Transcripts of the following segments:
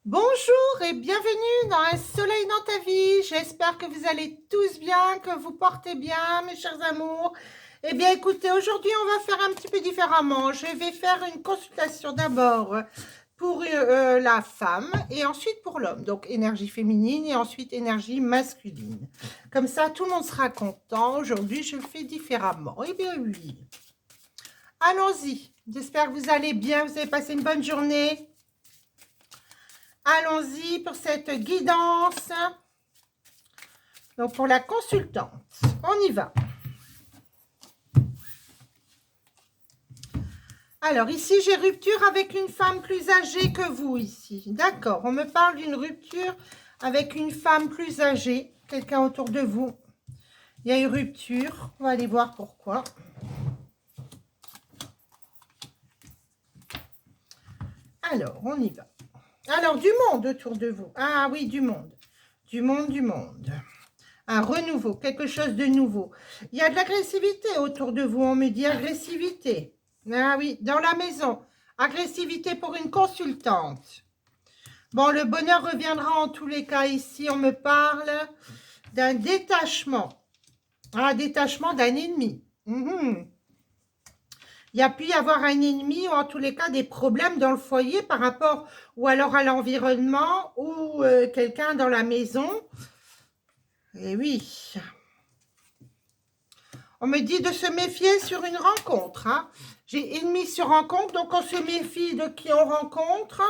Bonjour et bienvenue dans Un soleil dans ta vie. J'espère que vous allez tous bien, que vous portez bien, mes chers amours. Eh bien, écoutez, aujourd'hui, on va faire un petit peu différemment. Je vais faire une consultation d'abord pour la femme et ensuite pour l'homme. Donc, énergie féminine et ensuite énergie masculine. Comme ça, tout le monde sera content. Aujourd'hui, je le fais différemment. Eh bien, oui. Allons-y. J'espère que vous allez bien, vous avez passé une bonne journée. Allons-y pour cette guidance. Donc, pour la consultante, on y va. Alors, ici, j'ai rupture avec une femme plus âgée que vous, ici. D'accord, on me parle d'une rupture avec une femme plus âgée, quelqu'un autour de vous. Il y a une rupture, on va aller voir pourquoi. Alors, on y va. Alors, du monde autour de vous. Ah oui, du monde. Du monde, du monde. Un renouveau, quelque chose de nouveau. Il y a de l'agressivité autour de vous, on me dit agressivité. Ah oui, dans la maison. Agressivité pour une consultante. Bon, le bonheur reviendra en tous les cas ici. On me parle d'un détachement. Un détachement d'un ennemi. Il y a pu y avoir un ennemi ou en tous les cas des problèmes dans le foyer par rapport ou alors à l'environnement ou quelqu'un dans la maison. Eh oui. On me dit de se méfier sur une rencontre. Hein. J'ai ennemi sur rencontre, donc on se méfie de qui on rencontre.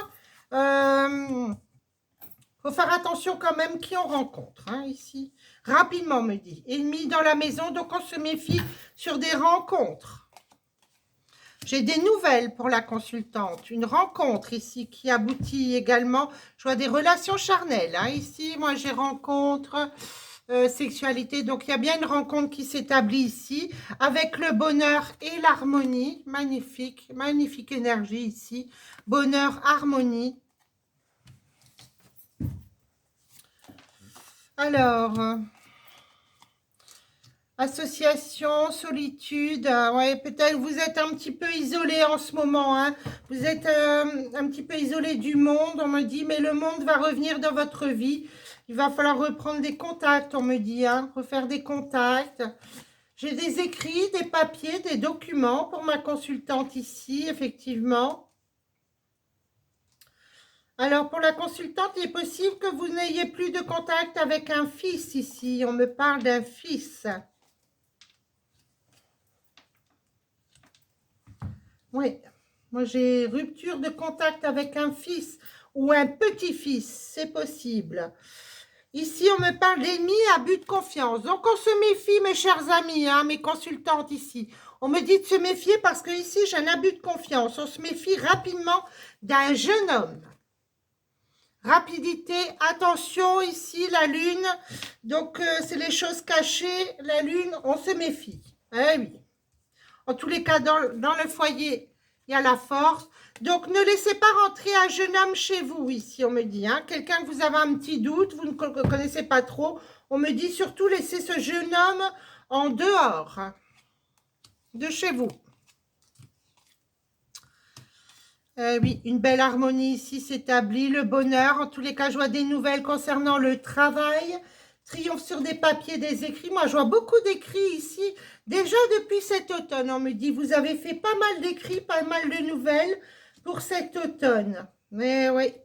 Faut faire attention quand même qui on rencontre, hein, ici. Rapidement, on me dit. Ennemi dans la maison, donc on se méfie sur des rencontres. J'ai des nouvelles pour la consultante. Une rencontre ici qui aboutit également. Je vois des relations charnelles. Hein, ici, moi, j'ai rencontre, sexualité. Donc, il y a bien une rencontre qui s'établit ici avec le bonheur et l'harmonie. Magnifique, magnifique énergie ici. Bonheur, harmonie. Alors... association, solitude, ouais, peut-être vous êtes un petit peu isolé en ce moment, hein. Vous êtes un petit peu isolé du monde, on me dit, mais le monde va revenir dans votre vie. Il va falloir reprendre des contacts, on me dit, hein, refaire des contacts. J'ai des écrits, des papiers, des documents pour ma consultante ici, effectivement. Alors, pour la consultante, il est possible que vous n'ayez plus de contact avec un fils ici. On me parle d'un fils. Oui, moi j'ai rupture de contact avec un fils ou un petit-fils, c'est possible. Ici, on me parle d'ennemis à but de confiance. Donc, on se méfie, mes chers amis, hein, mes consultantes ici. On me dit de se méfier parce que ici, j'ai un abus de confiance. On se méfie rapidement d'un jeune homme. Rapidité, attention, ici, la lune. Donc, c'est les choses cachées. La lune, on se méfie. Eh oui. En tous les cas, dans le foyer, il y a la force. Donc, ne laissez pas rentrer un jeune homme chez vous, ici, on me dit. Hein. Quelqu'un que vous avez un petit doute, vous ne connaissez pas trop. On me dit surtout laissez ce jeune homme en dehors de chez vous. Oui, une belle harmonie ici s'établit, le bonheur. En tous les cas, je vois des nouvelles concernant le travail. Triomphe sur des papiers, des écrits. Moi, je vois beaucoup d'écrits ici. Déjà depuis cet automne, on me dit, vous avez fait pas mal d'écrits, pas mal de nouvelles pour cet automne. Mais oui.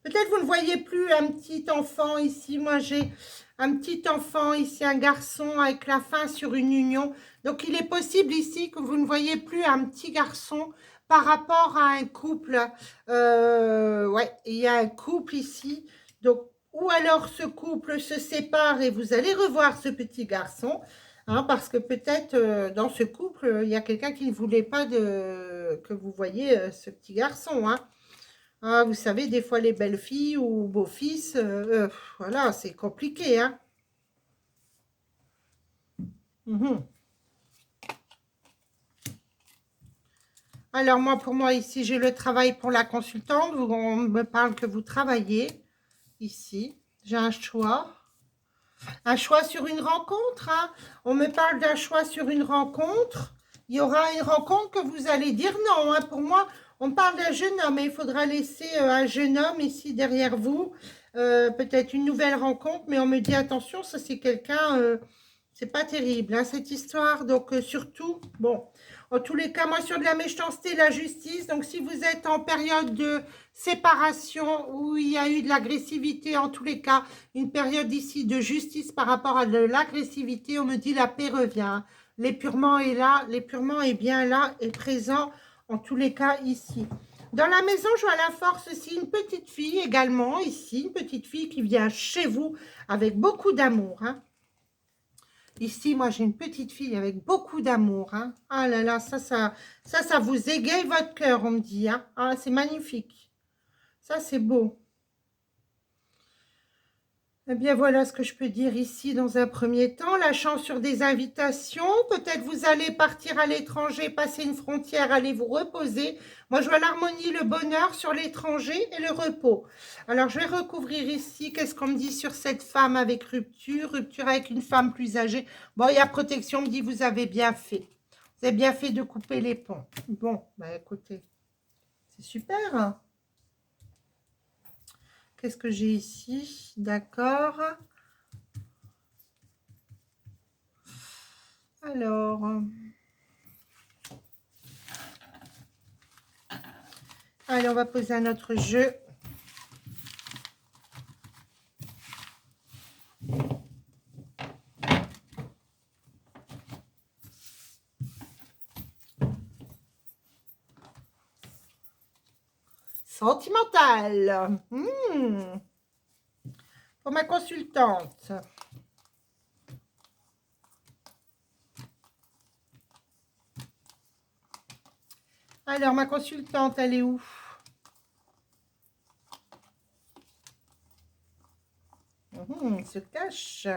Peut-être vous ne voyez plus un petit enfant ici. Moi, j'ai un petit enfant ici, un garçon avec la fin sur une union. Donc, il est possible ici que vous ne voyez plus un petit garçon par rapport à un couple. Ouais, il y a un couple ici. Donc, ou alors ce couple se sépare et vous allez revoir ce petit garçon. Hein, parce que peut-être dans ce couple, il y a quelqu'un qui ne voulait pas que vous voyez ce petit garçon. Hein. Ah, vous savez, des fois, les belles filles ou beaux-fils, voilà, c'est compliqué, hein. Alors, moi, pour moi, ici, j'ai le travail pour la consultante. On me parle que vous travaillez ici. J'ai un choix. Un choix sur une rencontre, hein. On me parle d'un choix sur une rencontre. Il y aura une rencontre que vous allez dire non, hein. Pour moi, On parle d'un jeune homme et il faudra laisser un jeune homme ici derrière vous. Peut-être une nouvelle rencontre, mais on me dit attention, ça c'est quelqu'un, c'est pas terrible hein, cette histoire. Donc surtout, bon, en tous les cas, moi sur de la méchanceté, la justice. Donc si vous êtes en période de séparation où il y a eu de l'agressivité, en tous les cas, une période ici de justice par rapport à de l'agressivité, on me dit la paix revient. L'épurement est là, l'épurement est bien là et présent en tous les cas ici. Dans la maison, je vois la force aussi, une petite fille également ici, une petite fille qui vient chez vous avec beaucoup d'amour. Hein. Ici, moi, j'ai une petite fille avec beaucoup d'amour. Hein. Ah là là, ça vous égaye votre cœur, on me dit. Hein. Ah, c'est magnifique. Ça, c'est beau. Eh bien, voilà ce que je peux dire ici dans un premier temps. La chance sur des invitations. Peut-être vous allez partir à l'étranger, passer une frontière, aller vous reposer. Moi, je vois l'harmonie, le bonheur sur l'étranger et le repos. Alors, je vais recouvrir ici. Qu'est-ce qu'on me dit sur cette femme avec rupture? Rupture avec une femme plus âgée. Bon, il y a protection, on me dit, vous avez bien fait. Vous avez bien fait de couper les ponts. Bon, bah écoutez, c'est super, hein. Qu'est-ce que j'ai ici? D'accord. Alors, allez, on va poser un autre jeu. Sentimental. Pour ma consultante. Alors, ma consultante, elle est où? Elle se cache.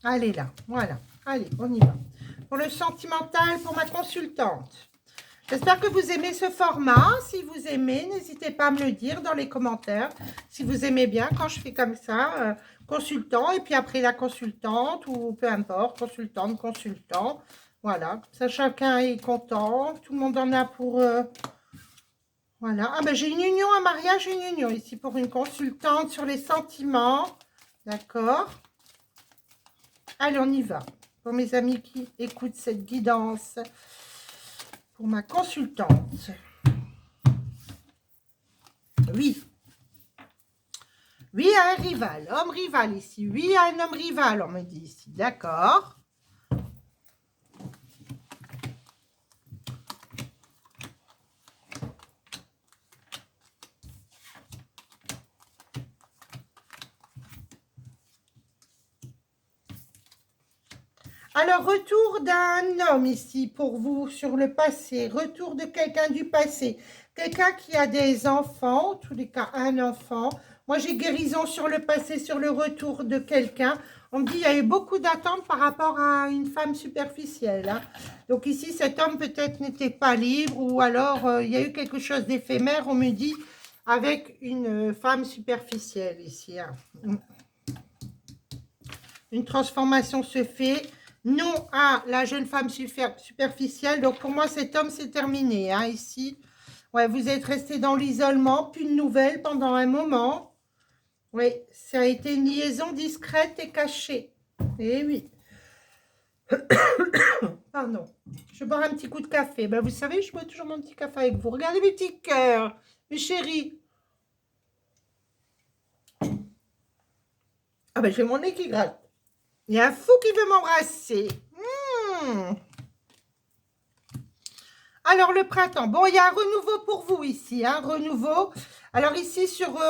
Elle est là, voilà. Allez, on y va. Pour le sentimental, pour ma consultante. J'espère que vous aimez ce format. Si vous aimez, n'hésitez pas à me le dire dans les commentaires. Si vous aimez bien quand je fais comme ça, consultant, et puis après la consultante, ou peu importe, consultante, consultant. Voilà, ça chacun est content. Tout le monde en a pour... voilà. Ah ben j'ai une union, un mariage, une union ici pour une consultante sur les sentiments. D'accord. Allez, on y va. Pour mes amis qui écoutent cette guidance. Pour ma consultante. Oui. Oui à un rival. Homme rival ici. Oui à un homme rival, on me dit ici. D'accord. Alors, retour d'un homme ici pour vous sur le passé. Retour de quelqu'un du passé. Quelqu'un qui a des enfants, en tous les cas un enfant. Moi, j'ai guérison sur le passé, sur le retour de quelqu'un. On me dit qu'il y a eu beaucoup d'attentes par rapport à une femme superficielle. Hein. Donc ici, cet homme peut-être n'était pas libre ou alors il y a eu quelque chose d'éphémère, on me dit, avec une femme superficielle ici. Hein. Une transformation se fait. Non à la jeune femme superficielle. Donc, pour moi, cet homme, c'est terminé. Hein, ici, ouais, vous êtes resté dans l'isolement. Plus de nouvelles pendant un moment. Oui, ça a été une liaison discrète et cachée. Eh oui. Pardon. Je vais boire un petit coup de café. Ben, vous savez, je bois toujours mon petit café avec vous. Regardez mes petits cœurs, mes chéris. Ah ben, j'ai mon nez qui gratte. Il y a un fou qui veut m'embrasser. Alors, le printemps. Bon, il y a un renouveau pour vous ici. Un renouveau. Alors, ici, sur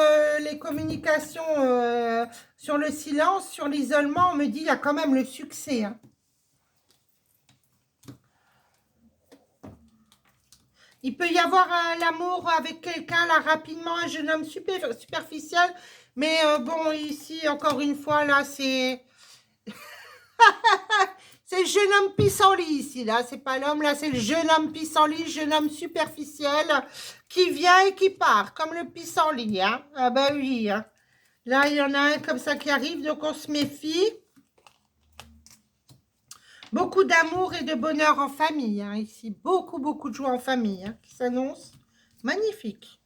les communications, sur le silence, sur l'isolement, on me dit il y a quand même le succès. Hein. Il peut y avoir l'amour avec quelqu'un, là, rapidement, un jeune homme superficiel. Mais bon, ici, encore une fois, là, c'est... c'est le jeune homme pissenlit ici, là. C'est pas l'homme, là, c'est le jeune homme pissenlit, jeune homme superficiel qui vient et qui part, comme le pissenlit, hein. Ah bah oui, hein. Là, il y en a un comme ça qui arrive, donc on se méfie. Beaucoup d'amour et de bonheur en famille, hein, ici. Beaucoup, beaucoup de joie en famille, hein, qui s'annonce. Magnifique.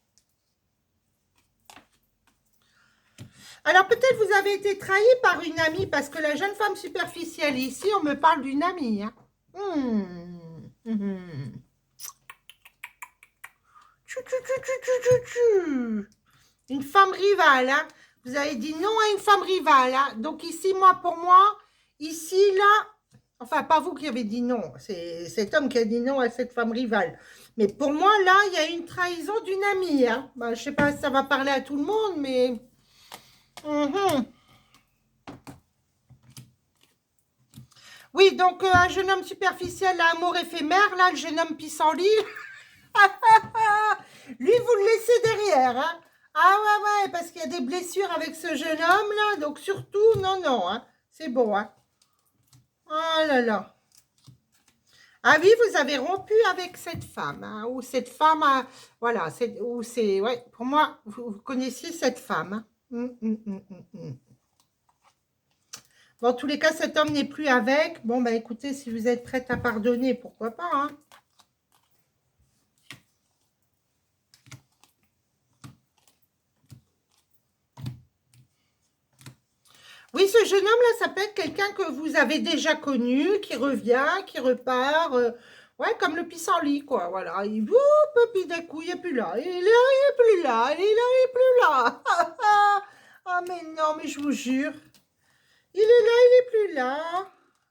Alors, peut-être vous avez été trahi par une amie, parce que la jeune femme superficielle, ici, on me parle d'une amie. Hein. Une femme rivale, hein. Vous avez dit non à une femme rivale. Hein. Donc ici, moi, pour moi, ici, là, enfin, pas vous qui avez dit non, c'est cet homme qui a dit non à cette femme rivale. Mais pour moi, là, il y a une trahison d'une amie. Hein. Ben, je ne sais pas si ça va parler à tout le monde, mais... Oui, donc un jeune homme superficiel à amour éphémère, là, le jeune homme pissenlit, lui, vous le laissez derrière. Hein. Ah ouais, parce qu'il y a des blessures avec ce jeune homme-là, donc surtout, non, hein. C'est bon. Hein. Oh là là. Ah oui, vous avez rompu avec cette femme, hein, ou cette femme, voilà, ouais, pour moi, vous connaissiez cette femme. Hein. Bon, en tous les cas, cet homme n'est plus avec. Bon, bah écoutez, si vous êtes prête à pardonner, pourquoi pas, hein. Oui, ce jeune homme-là, ça peut être quelqu'un que vous avez déjà connu, qui revient, qui repart, ouais, comme le pissenlit, quoi, voilà. Il puis d'un coup, il n'est plus là, il est là, il n'est plus là, il est là, il n'est plus là. Ah, mais non, mais je vous jure. Il est là, il n'est plus là.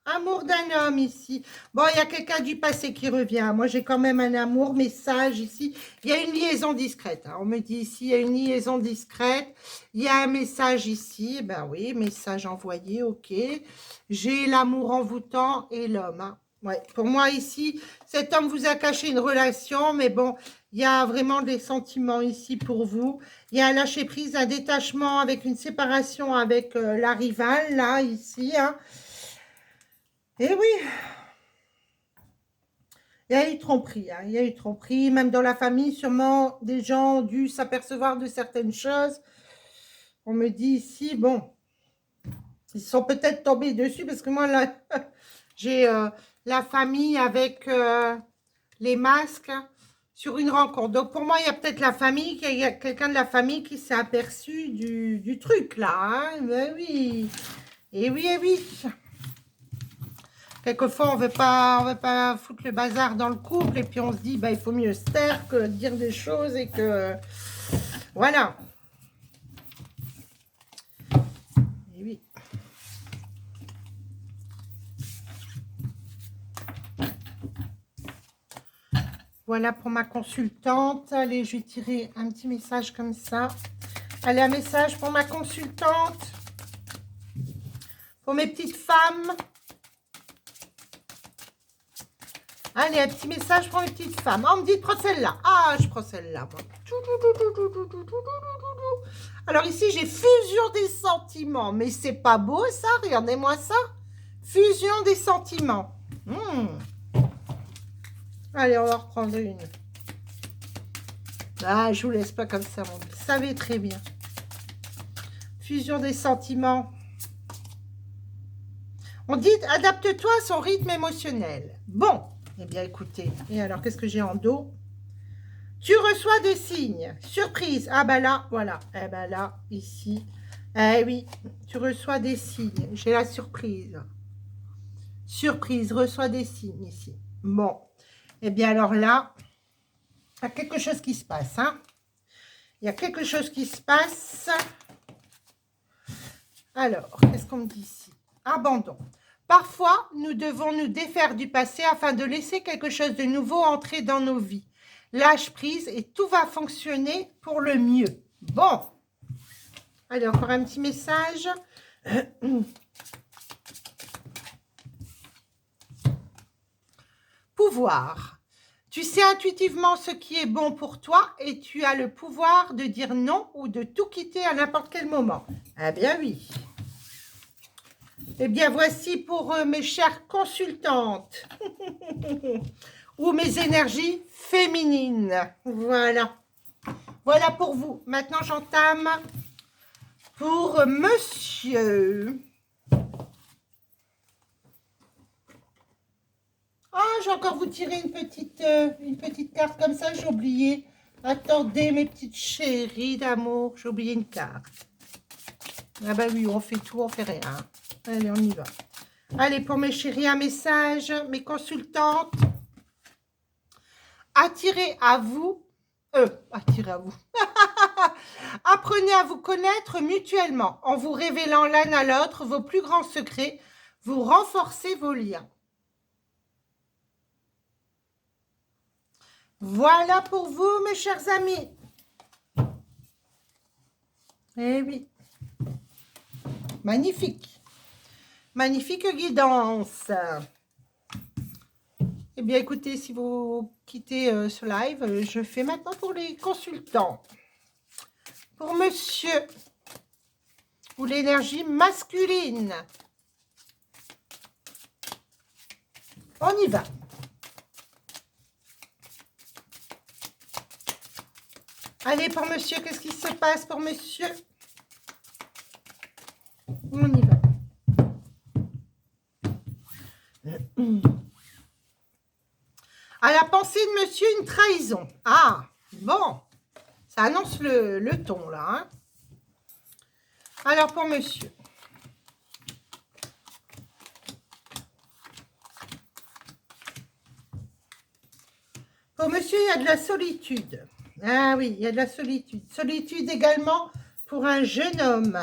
Amour d'un homme ici. Bon, il y a quelqu'un du passé qui revient. Moi, j'ai quand même un amour, message ici. Il y a une liaison discrète. Hein. On me dit ici, il y a une liaison discrète. Il y a un message ici. Ben oui, message envoyé, ok. J'ai l'amour envoûtant et l'homme. Hein. Ouais. Pour moi, ici, cet homme vous a caché une relation, mais bon, il y a vraiment des sentiments ici pour vous. Il y a un lâcher-prise, un détachement avec une séparation avec la rivale, là, ici, hein. Eh oui, il y a eu tromperie, hein. Il y a eu tromperie, même dans la famille, sûrement des gens ont dû s'apercevoir de certaines choses. On me dit ici, bon, ils sont peut-être tombés dessus, parce que moi, là, j'ai la famille avec les masques sur une rencontre. Donc, pour moi, il y a peut-être la famille, il y a quelqu'un de la famille qui s'est aperçu du truc, là. Hein. Ben oui, et oui, et oui. Quelquefois, on veut pas foutre le bazar dans le couple et puis on se dit, bah, il faut mieux se taire que dire des choses et que... Voilà. Et oui. Voilà pour ma consultante. Allez, je vais tirer un petit message comme ça. Allez, un message pour ma consultante. Pour mes petites femmes. Allez, un petit message pour les petites femmes. Ah, on me dit de prendre celle-là. Ah, je prends celle-là. Alors ici, j'ai fusion des sentiments. Mais c'est pas beau ça, regardez-moi ça. Fusion des sentiments. Allez, on va reprendre une. Ah, je vous laisse pas comme ça, vous savez très bien. Fusion des sentiments. On dit, adapte-toi à son rythme émotionnel. Bon. Eh bien, écoutez, et alors, qu'est-ce que j'ai en dos? Tu reçois des signes. Surprise. Ah, ben là, voilà. Eh ben là, ici. Eh oui, tu reçois des signes. J'ai la surprise. Surprise, reçois des signes ici. Bon. Eh bien, alors là, il y a quelque chose qui se passe. Hein. Il y a quelque chose qui se passe. Alors, qu'est-ce qu'on me dit ici? Abandon. Parfois, nous devons nous défaire du passé afin de laisser quelque chose de nouveau entrer dans nos vies. Lâche prise et tout va fonctionner pour le mieux. Bon. Allez, encore un petit message. Pouvoir. Tu sais intuitivement ce qui est bon pour toi et tu as le pouvoir de dire non ou de tout quitter à n'importe quel moment. Ah bien oui. Eh bien, voici pour mes chères consultantes ou mes énergies féminines. Voilà. Voilà pour vous. Maintenant, j'entame pour monsieur. je vais encore vous tirer une petite carte comme ça, j'ai oublié. Attendez, mes petites chéries d'amour, j'ai oublié une carte. Ah bah oui, on fait tout, on fait rien. Allez, on y va. Allez, pour mes chéris, un message, mes consultantes. Attirez à vous. Attirez à vous. Apprenez à vous connaître mutuellement en vous révélant l'un à l'autre vos plus grands secrets. Vous renforcez vos liens. Voilà pour vous, mes chers amis. Eh oui. Magnifique. Magnifique guidance. Eh bien, écoutez, si vous quittez ce live, je fais maintenant pour les consultants. Pour monsieur ou l'énergie masculine. On y va. Allez, pour monsieur, qu'est-ce qui se passe pour monsieur? On y va. À la pensée de monsieur, une trahison. Ah, bon. Ça annonce le ton, là. Hein. Alors, pour monsieur. Pour monsieur, il y a de la solitude. Ah oui, il y a de la solitude. Solitude également pour un jeune homme.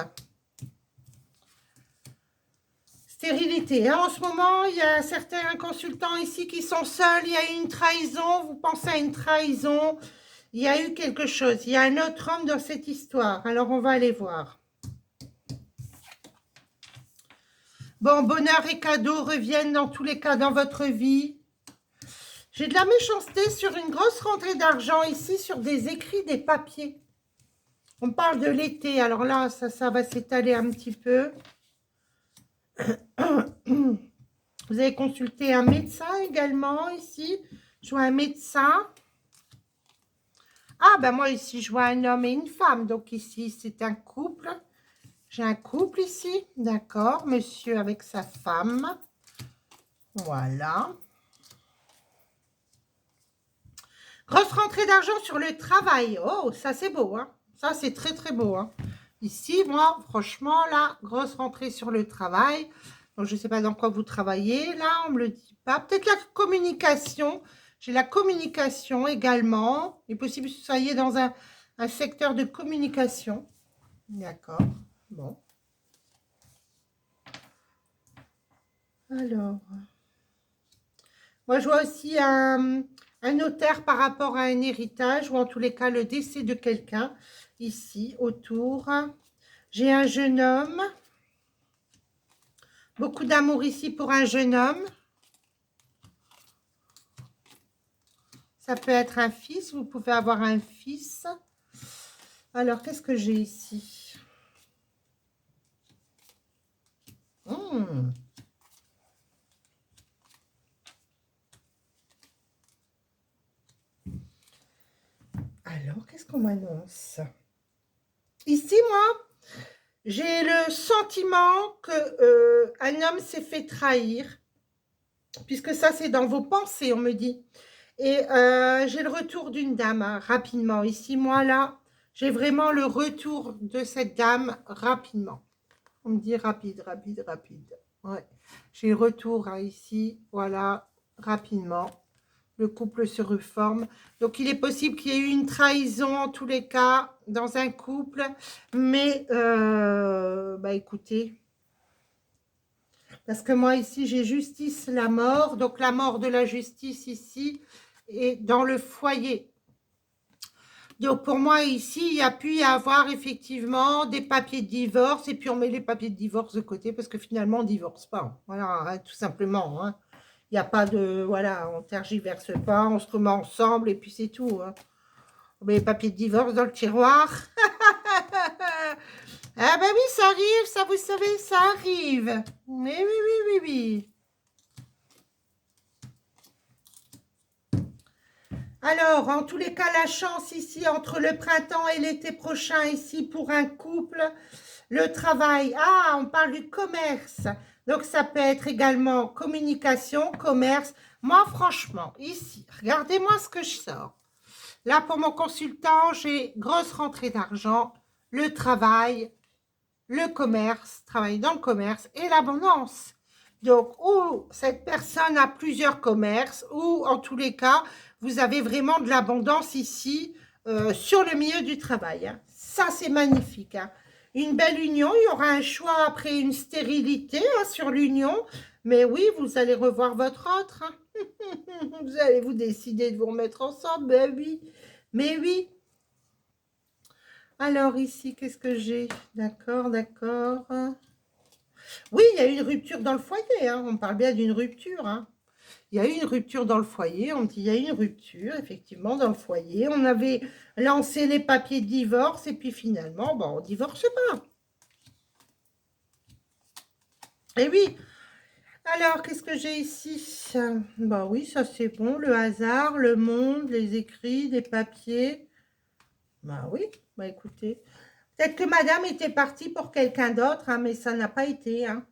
Stérilité. Hein. En ce moment, il y a certains consultants ici qui sont seuls. Il y a eu une trahison. Vous pensez à une trahison. Il y a eu quelque chose. Il y a un autre homme dans cette histoire. Alors, on va aller voir. Bon, bonheur et cadeaux reviennent dans tous les cas dans votre vie. J'ai de la méchanceté sur une grosse rentrée d'argent ici, sur des écrits, des papiers. On parle de l'été. Alors là, ça va s'étaler un petit peu. Vous avez consulté un médecin également ici. Je vois un médecin. Ah, ben moi ici, je vois un homme et une femme. Donc ici, c'est un couple. J'ai un couple ici. D'accord. Monsieur avec sa femme. Voilà. Grosse rentrée d'argent sur le travail. Oh, ça c'est beau. Hein. Ça, c'est très, très beau. Hein. Ici, moi, franchement, là, grosse rentrée sur le travail. Donc, je ne sais pas dans quoi vous travaillez. Là, on ne me le dit pas. Peut-être la communication. J'ai la communication également. Il est possible que vous soyez dans un secteur de communication. D'accord. Bon. Alors. Moi, je vois aussi un notaire par rapport à un héritage ou en tous les cas le décès de quelqu'un ici autour. J'ai un jeune homme. Beaucoup d'amour ici pour un jeune homme. Ça peut être un fils. Vous pouvez avoir un fils. Alors, qu'est-ce que j'ai ici? Alors, qu'est-ce qu'on m'annonce? Ici, moi, j'ai le sentiment que un homme s'est fait trahir. Puisque ça, c'est dans vos pensées, on me dit. Et j'ai le retour d'une dame, hein, rapidement. Ici, moi, là, j'ai vraiment le retour de cette dame rapidement. On me dit rapide, rapide, rapide. Ouais. J'ai le retour hein, ici, voilà, rapidement. Le couple se reforme. Donc, il est possible qu'il y ait eu une trahison, en tous les cas, dans un couple. Mais, bah, écoutez... Parce que moi, ici, j'ai justice, la mort. Donc, la mort de la justice ici est dans le foyer. Donc, pour moi, ici, il y a pu y avoir effectivement des papiers de divorce. Et puis, on met les papiers de divorce de côté parce que finalement, on ne divorce pas. Voilà, hein, tout simplement. Hein. Il n'y a pas de... Voilà, on ne tergiverse pas, on se remet ensemble et puis c'est tout. Hein. On met les papiers de divorce dans le tiroir. Ah ben oui, ça arrive, ça vous savez, ça arrive. Mais oui, oui, oui, oui. Alors, en tous les cas, la chance ici entre le printemps et l'été prochain ici pour un couple. Le travail, ah, on parle du commerce. Donc, ça peut être également communication, commerce. Moi, franchement, ici, regardez-moi ce que je sors. Là, pour mon consultant, j'ai grosse rentrée d'argent, le travail, le commerce, travailler dans le commerce et l'abondance. Donc, ou cette personne a plusieurs commerces, ou en tous les cas, vous avez vraiment de l'abondance ici sur le milieu du travail. Hein. Ça, c'est magnifique. Hein. Une belle union, il y aura un choix après une stérilité hein, sur l'union, mais oui, vous allez revoir votre autre. Hein. Vous allez vous décider de vous remettre ensemble, ben oui, mais oui. Alors ici, qu'est-ce que j'ai? D'accord, d'accord. Oui, il y a eu une rupture dans le foyer, hein. On parle bien d'une rupture. Hein. Il y a eu une rupture dans le foyer, on dit il y a eu une rupture, effectivement, dans le foyer. On avait lancé les papiers de divorce et puis finalement, bon, on ne divorce pas. Et oui, alors, qu'est-ce que j'ai ici? Bah oui, ça c'est bon, le hasard, le monde, les écrits, les papiers. Bah oui, bah écoutez. Peut-être que madame était partie pour quelqu'un d'autre, hein, mais ça n'a pas été, hein.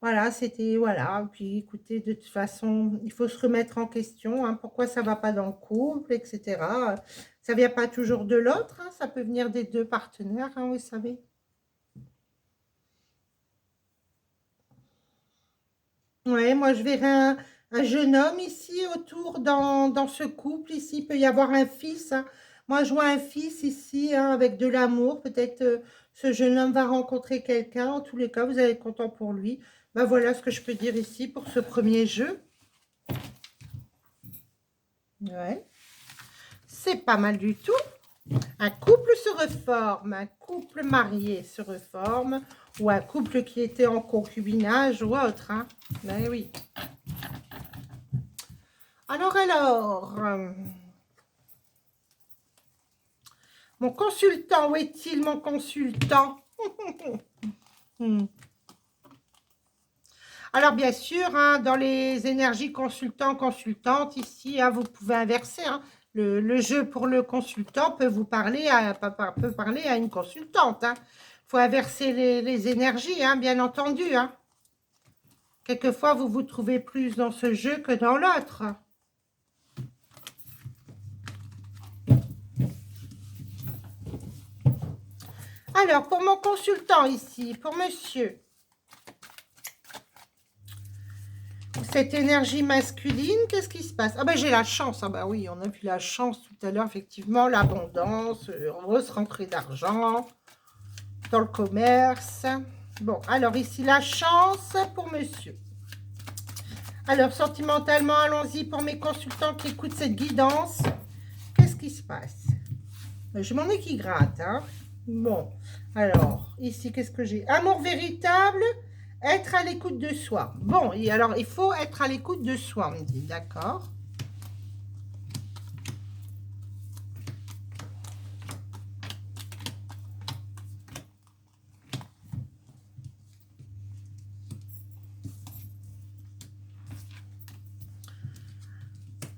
Voilà, c'était, voilà. Puis écoutez, de toute façon, il faut se remettre en question, hein, pourquoi ça ne va pas dans le couple, etc. Ça ne vient pas toujours de l'autre, hein, ça peut venir des deux partenaires, hein, vous savez. Ouais, moi je verrais un jeune homme ici autour dans ce couple ici. Il peut y avoir un fils. Hein. Moi je vois un fils ici hein, avec de l'amour. Peut-être ce jeune homme va rencontrer quelqu'un. En tous les cas, vous allez être content pour lui. Ben voilà ce que je peux dire ici pour ce premier jeu. Ouais. C'est pas mal du tout. Un couple se reforme, un couple marié se reforme, ou un couple qui était en concubinage ou autre. Hein. Ben oui. Alors, mon consultant, où est-il mon consultant? Alors, bien sûr, hein, dans les énergies consultant-consultante, ici, hein, vous pouvez inverser. Hein. Le jeu pour le consultant peut vous parler peut parler à une consultante. Il faut inverser les énergies, hein, bien entendu. Hein. Quelquefois, vous vous trouvez plus dans ce jeu que dans l'autre. Alors, pour mon consultant ici, pour monsieur, cette énergie masculine, qu'est-ce qui se passe? Ah ben j'ai la chance, ah ben oui, on a vu la chance tout à l'heure, effectivement, l'abondance, grosse rentrée d'argent dans le commerce. Bon, alors ici, la chance pour monsieur. Alors, sentimentalement, allons-y pour mes consultants qui écoutent cette guidance. Qu'est-ce qui se passe? Je m'en ai qui gratte, hein. Bon, alors, ici, qu'est-ce que j'ai? Amour véritable, être à l'écoute de soi. Bon, et alors, il faut être à l'écoute de soi, on me dit, d'accord.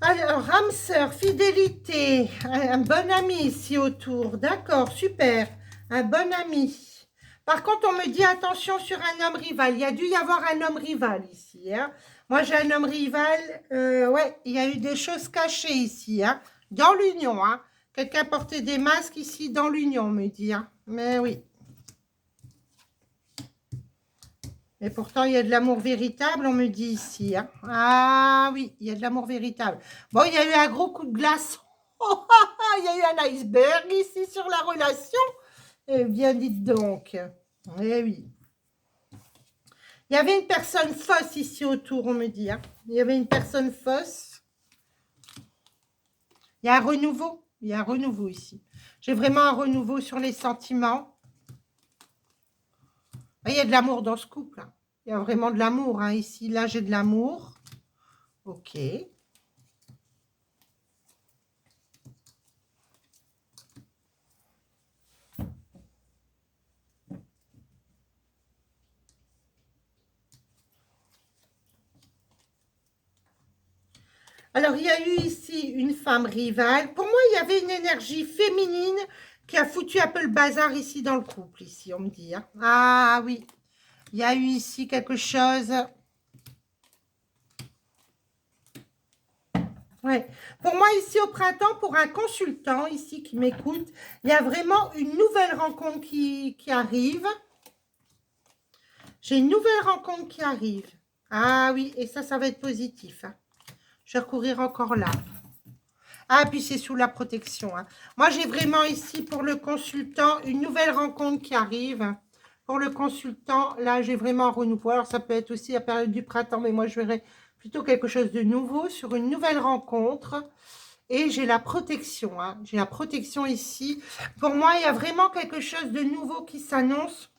Alors, âme sœur, fidélité, un bon ami ici autour, d'accord, super, un bon ami. Par contre, on me dit attention sur un homme rival. Il y a dû y avoir un homme rival ici. Hein. Moi, j'ai un homme rival. Ouais, il y a eu des choses cachées ici. Hein, dans l'union. Hein. Quelqu'un portait des masques ici dans l'union, on me dit. Hein. Mais oui. Et pourtant, il y a de l'amour véritable, on me dit ici. Hein. Ah oui, il y a de l'amour véritable. Bon, il y a eu un gros coup de glace. Il y a eu un iceberg ici sur la relation. Eh bien, dites donc. Eh oui. Il y avait une personne fausse ici autour, on me dit. Hein. Il y avait une personne fausse. Il y a un renouveau. Il y a un renouveau ici. J'ai vraiment un renouveau sur les sentiments. Il y a de l'amour dans ce couple. Hein. Il y a vraiment de l'amour. Hein. Ici, là, j'ai de l'amour. Ok. Alors, il y a eu ici une femme rivale. Pour moi, il y avait une énergie féminine qui a foutu un peu le bazar ici dans le couple, ici, on me dit. Hein. Ah oui. Il y a eu ici quelque chose. Ouais. Pour moi, ici au printemps, pour un consultant ici qui m'écoute, il y a vraiment une nouvelle rencontre qui arrive. J'ai une nouvelle rencontre qui arrive. Ah oui, et ça va être positif. Hein. Je vais recourir encore là. Ah, puis c'est sous la protection. Hein. Moi, j'ai vraiment ici pour le consultant une nouvelle rencontre qui arrive. Pour le consultant, là, j'ai vraiment un renouveau. Alors, ça peut être aussi la période du printemps, mais moi, je verrais plutôt quelque chose de nouveau sur une nouvelle rencontre. Et j'ai la protection. Hein. J'ai la protection ici. Pour moi, il y a vraiment quelque chose de nouveau qui s'annonce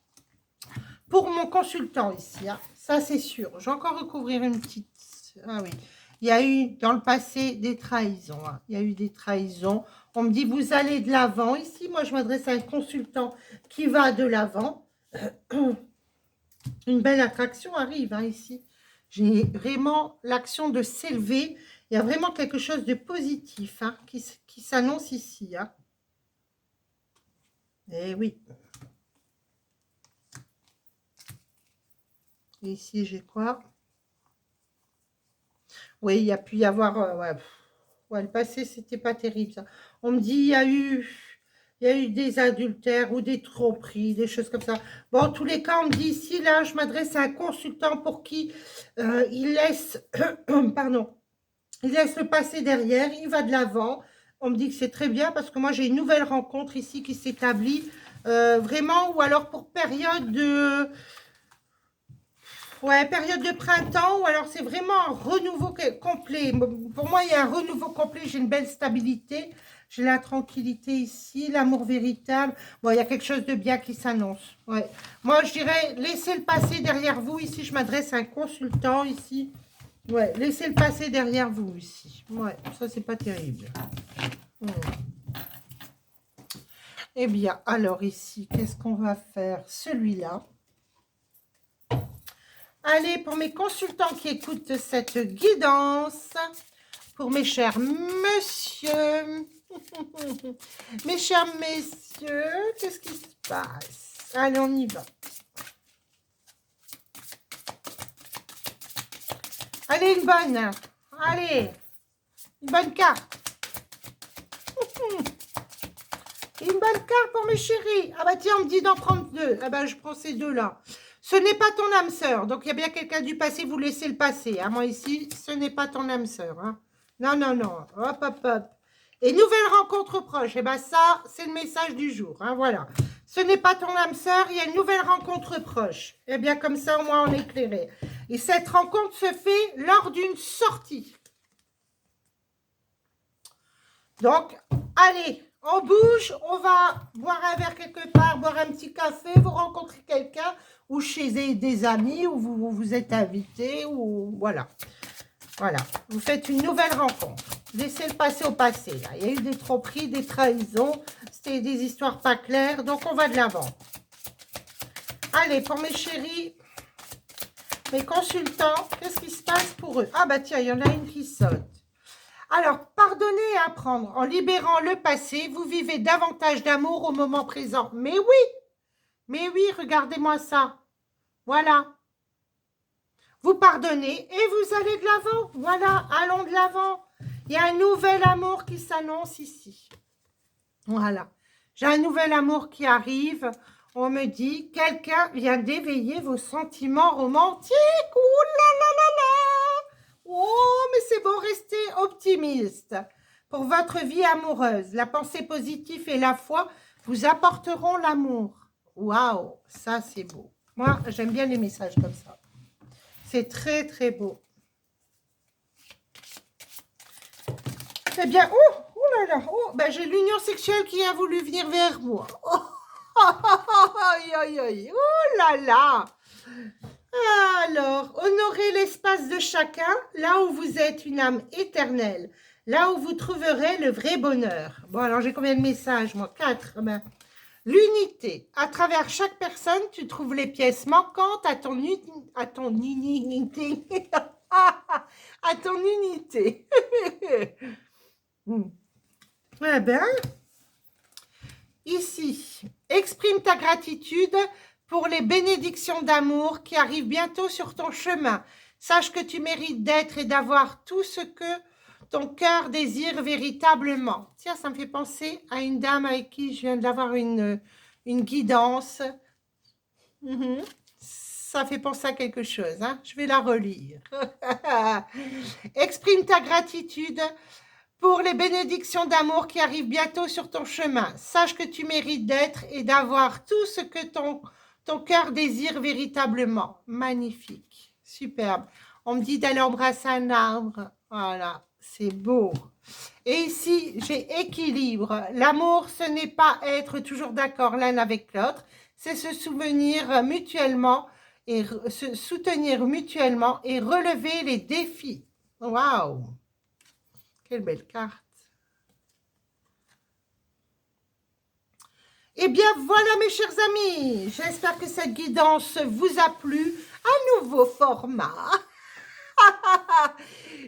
pour mon consultant ici. Hein. Ça, c'est sûr. Je vais encore recouvrir une petite... Ah oui. Il y a eu dans le passé des trahisons. Hein. Il y a eu des trahisons. On me dit, vous allez de l'avant. Ici, moi, je m'adresse à un consultant qui va de l'avant. Une belle attraction arrive hein, ici. J'ai vraiment l'action de s'élever. Il y a vraiment quelque chose de positif hein, qui s'annonce ici. Hein. Eh oui. Et ici, j'ai quoi? Oui, il y a pu y avoir... ouais, le passé, c'était pas terrible, ça. On me dit, il y a eu des adultères ou des tromperies, des choses comme ça. Bon, en tous les cas, on me dit ici, là, je m'adresse à un consultant pour qui il laisse... pardon. Il laisse le passé derrière, il va de l'avant. On me dit que c'est très bien parce que moi, j'ai une nouvelle rencontre ici qui s'établit. Vraiment, ou alors pour période de... Ouais, période de printemps, ou alors c'est vraiment un renouveau complet. Pour moi, il y a un renouveau complet, j'ai une belle stabilité, j'ai la tranquillité ici, l'amour véritable. Bon, il y a quelque chose de bien qui s'annonce. Ouais. Moi, je dirais, laissez le passé derrière vous. Ici, je m'adresse à un consultant ici. Ouais, laissez le passé derrière vous ici. Ouais, ça, c'est pas terrible. Eh bien, alors ici, qu'est-ce qu'on va faire? Celui-là. Allez, pour mes consultants qui écoutent cette guidance, pour mes chers messieurs, mes chers messieurs, qu'est-ce qui se passe? Allez, on y va. Allez, une bonne. Allez, une bonne carte. Une bonne carte pour mes chéris. Ah bah tiens, on me dit d'en prendre deux. Ah bah je prends ces deux-là. Ce n'est pas ton âme sœur. Donc, il y a bien quelqu'un du passé, vous laissez le passé. Hein. Moi, ici, ce n'est pas ton âme sœur. Hein. Non, non, non. Hop, hop, hop. Et nouvelle rencontre proche. Et bien, ça, c'est le message du jour. Hein, voilà. Ce n'est pas ton âme sœur, il y a une nouvelle rencontre proche. Et bien, comme ça, au moins, on est éclairé. Et cette rencontre se fait lors d'une sortie. Donc, allez, on bouge, on va boire un verre quelque part, boire un petit café, vous rencontrez quelqu'un, ou chez des amis, ou vous êtes invité, ou voilà. Voilà, vous faites une nouvelle rencontre. Laissez le passé au passé. Là. Il y a eu des tromperies, des trahisons, c'était des histoires pas claires, donc on va de l'avant. Allez, pour mes chéris, mes consultants, qu'est-ce qui se passe pour eux? Ah bah tiens, il y en a une qui saute. Alors, pardonner et apprendre. En libérant le passé, vous vivez davantage d'amour au moment présent. Mais oui, regardez-moi ça. Voilà. Vous pardonnez et vous allez de l'avant. Voilà, allons de l'avant. Il y a un nouvel amour qui s'annonce ici. Voilà. J'ai un nouvel amour qui arrive. On me dit, quelqu'un vient d'éveiller vos sentiments romantiques. Ouh là là là là. Oh, mais c'est bon, restez optimiste. Pour votre vie amoureuse, la pensée positive et la foi vous apporteront l'amour. Waouh, ça c'est beau. Moi, j'aime bien les messages comme ça. C'est très, très beau. Eh bien, oh là là, oh, ben, j'ai l'union sexuelle qui a voulu venir vers moi. Oh, aïe, aïe, aïe, oh là là. Alors, honorez l'espace de chacun, là où vous êtes une âme éternelle, là où vous trouverez le vrai bonheur. Bon, alors j'ai combien de messages, moi? 4. Ben, l'unité. À travers chaque personne, tu trouves les pièces manquantes à ton unité. à ton unité. Eh bien, ici, exprime ta gratitude pour les bénédictions d'amour qui arrivent bientôt sur ton chemin. Sache que tu mérites d'être et d'avoir tout ce que ton cœur désire véritablement. Tiens, ça me fait penser à une dame avec qui je viens d'avoir une guidance. Ça fait penser à quelque chose, hein. Je vais la relire. Exprime ta gratitude pour les bénédictions d'amour qui arrivent bientôt sur ton chemin. Sache que tu mérites d'être et d'avoir tout ce que ton cœur désire véritablement. Magnifique, superbe. On me dit d'aller embrasser un arbre. Voilà, c'est beau. Et ici, j'ai équilibre. L'amour, ce n'est pas être toujours d'accord l'un avec l'autre, c'est se souvenir mutuellement et se soutenir mutuellement et relever les défis. Waouh! Quelle belle carte. Eh bien, voilà mes chers amis. J'espère que cette guidance vous a plu. Un nouveau format.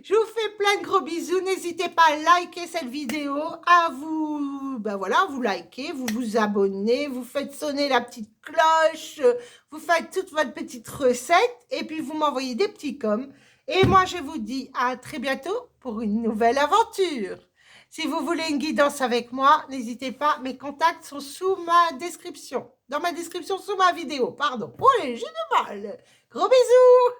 Je vous fais plein de gros bisous. N'hésitez pas à liker cette vidéo, à vous, vous likez, vous vous abonnez, vous faites sonner la petite cloche, vous faites toute votre petite recette et puis vous m'envoyez des petits coms. Et moi, je vous dis à très bientôt pour une nouvelle aventure. Si vous voulez une guidance avec moi, n'hésitez pas, mes contacts sont sous ma description. Dans ma description, sous ma vidéo, pardon. Oh, j'ai du mal. Gros bisous.